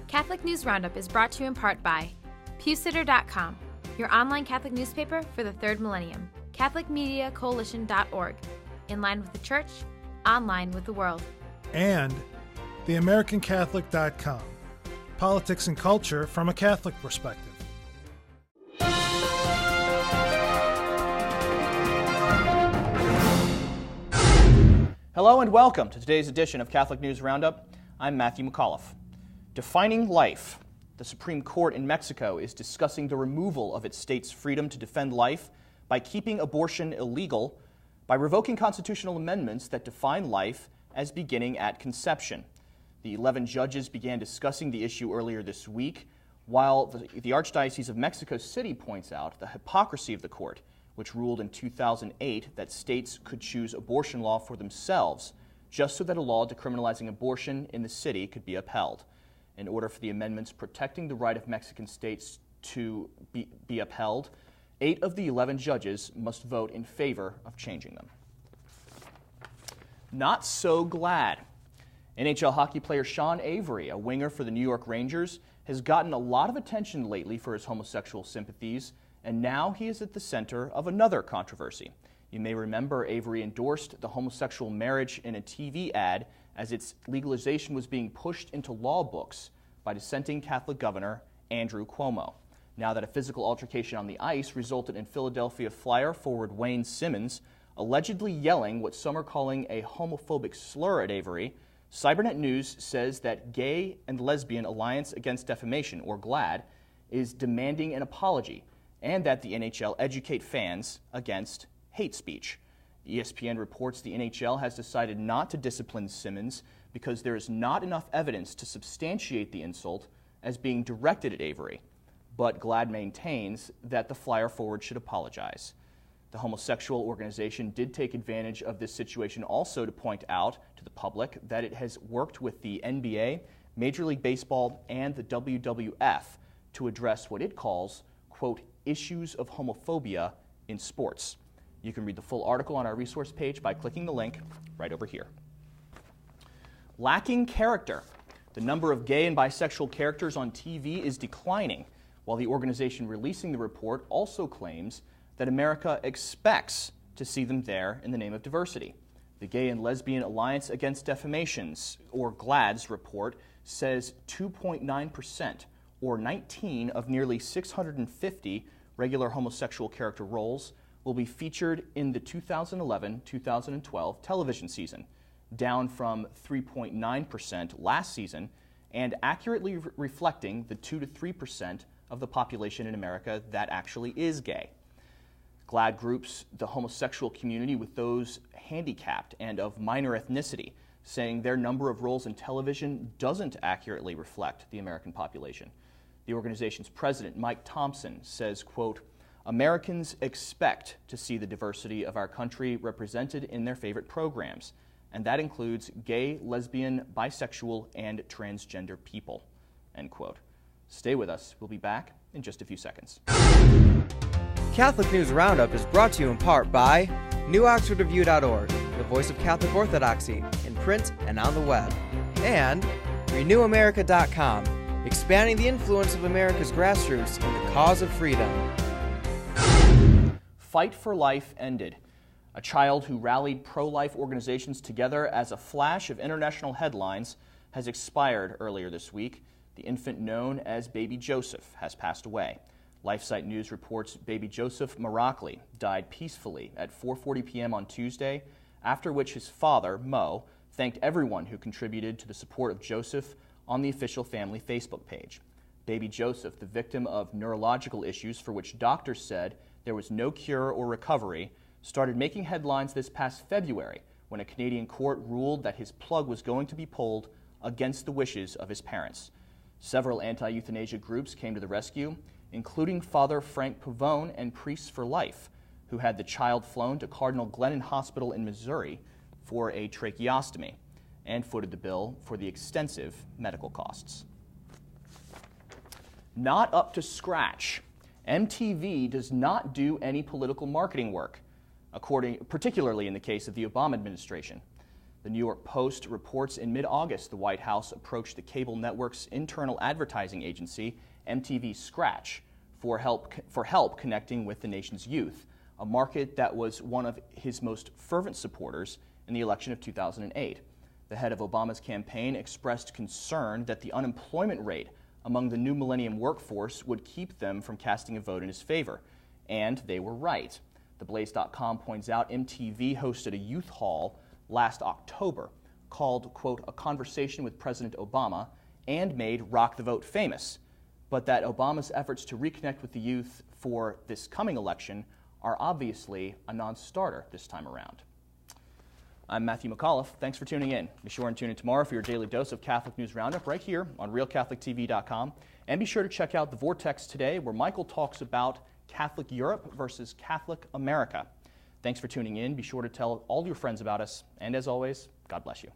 Catholic News Roundup is brought to you in part by PewSitter.com, your online Catholic newspaper for the third millennium, CatholicMediaCoalition.org, in line with the Church, online with the world. And TheAmericanCatholic.com, politics and culture from a Catholic perspective. Hello and welcome to today's edition of Catholic News Roundup. I'm Matthew McAuliffe. Defining life. The Supreme Court in Mexico is discussing the removal of its state's freedom to defend life by keeping abortion illegal, by revoking constitutional amendments that define life as beginning at conception. The 11 judges began discussing the issue earlier this week, while the Archdiocese of Mexico City points out the hypocrisy of the court, which ruled in 2008 that states could choose abortion law for themselves, just so that a law decriminalizing abortion in the city could be upheld. In order for the amendments protecting the right of Mexican states to be upheld, 8 of the 11 judges must vote in favor of changing them. Not so glad. NHL hockey player Sean Avery, a winger for the New York Rangers, has gotten a lot of attention lately for his homosexual sympathies, and now he is at the center of another controversy. You may remember Avery endorsed the homosexual marriage in a TV ad as its legalization was being pushed into law books by dissenting Catholic Governor Andrew Cuomo. Now that a physical altercation on the ice resulted in Philadelphia Flyer forward Wayne Simmons allegedly yelling what some are calling a homophobic slur at Avery, Cybernet News says that Gay and Lesbian Alliance Against Defamation, or GLAAD, is demanding an apology, and that the NHL educate fans against hate speech. ESPN reports the NHL has decided not to discipline Simmons because there is not enough evidence to substantiate the insult as being directed at Avery. But GLAAD maintains that the Flyer forward should apologize. The homosexual organization did take advantage of this situation also to point out to the public that it has worked with the NBA, Major League Baseball, and the WWF to address what it calls, quote, issues of homophobia in sports. You can read the full article on our resource page by clicking the link right over here. Lacking character. The number of gay and bisexual characters on TV is declining, while the organization releasing the report also claims that America expects to see them there in the name of diversity. The Gay and Lesbian Alliance Against Defamations, or GLAAD's report, says 2.9%, or 19 of nearly 650 regular homosexual character roles, will be featured in the 2011-2012 television season, down from 3.9% last season, and accurately reflecting the 2 to 3% of the population in America that actually is gay. GLAAD groups the homosexual community with those handicapped and of minor ethnicity, saying their number of roles in television doesn't accurately reflect the American population. The organization's president, Mike Thompson, says, quote, Americans expect to see the diversity of our country represented in their favorite programs, and that includes gay, lesbian, bisexual, and transgender people, end quote. Stay with us. We'll be back in just a few seconds. Catholic News Roundup is brought to you in part by NewOxfordReview.org, the voice of Catholic Orthodoxy, in print and on the web, and RenewAmerica.com, expanding the influence of America's grassroots in the cause of freedom. Fight for Life ended. A child who rallied pro-life organizations together as a flash of international headlines has expired earlier this week. The infant known as Baby Joseph has passed away. LifeSite News reports Baby Joseph Maracli died peacefully at 4:40 p.m. on Tuesday, after which his father, Mo, thanked everyone who contributed to the support of Joseph on the official family Facebook page. Baby Joseph, the victim of neurological issues for which doctors said there was no cure or recovery, started making headlines this past February when a Canadian court ruled that his plug was going to be pulled against the wishes of his parents. Several anti-euthanasia groups came to the rescue, including Father Frank Pavone and Priests for Life, who had the child flown to Cardinal Glennon Hospital in Missouri for a tracheostomy and footed the bill for the extensive medical costs. Not up to scratch. MTV does not do any political marketing work, particularly in the case of the Obama administration. The New York Post reports in mid-August the White House approached the cable network's internal advertising agency, MTV Scratch, for help connecting with the nation's youth, a market that was one of his most fervent supporters in the election of 2008. The head of Obama's campaign expressed concern that the unemployment rate among the new millennium workforce would keep them from casting a vote in his favor. And they were right. TheBlaze.com points out MTV hosted a youth hall last October called, quote, A Conversation with President Obama, and made Rock the Vote famous, but that Obama's efforts to reconnect with the youth for this coming election are obviously a non-starter this time around. I'm Matthew McAuliffe. Thanks for tuning in. Be sure and tune in tomorrow for your daily dose of Catholic News Roundup right here on RealCatholicTV.com. And be sure to check out The Vortex today, where Michael talks about Catholic Europe versus Catholic America. Thanks for tuning in. Be sure to tell all your friends about us. And as always, God bless you.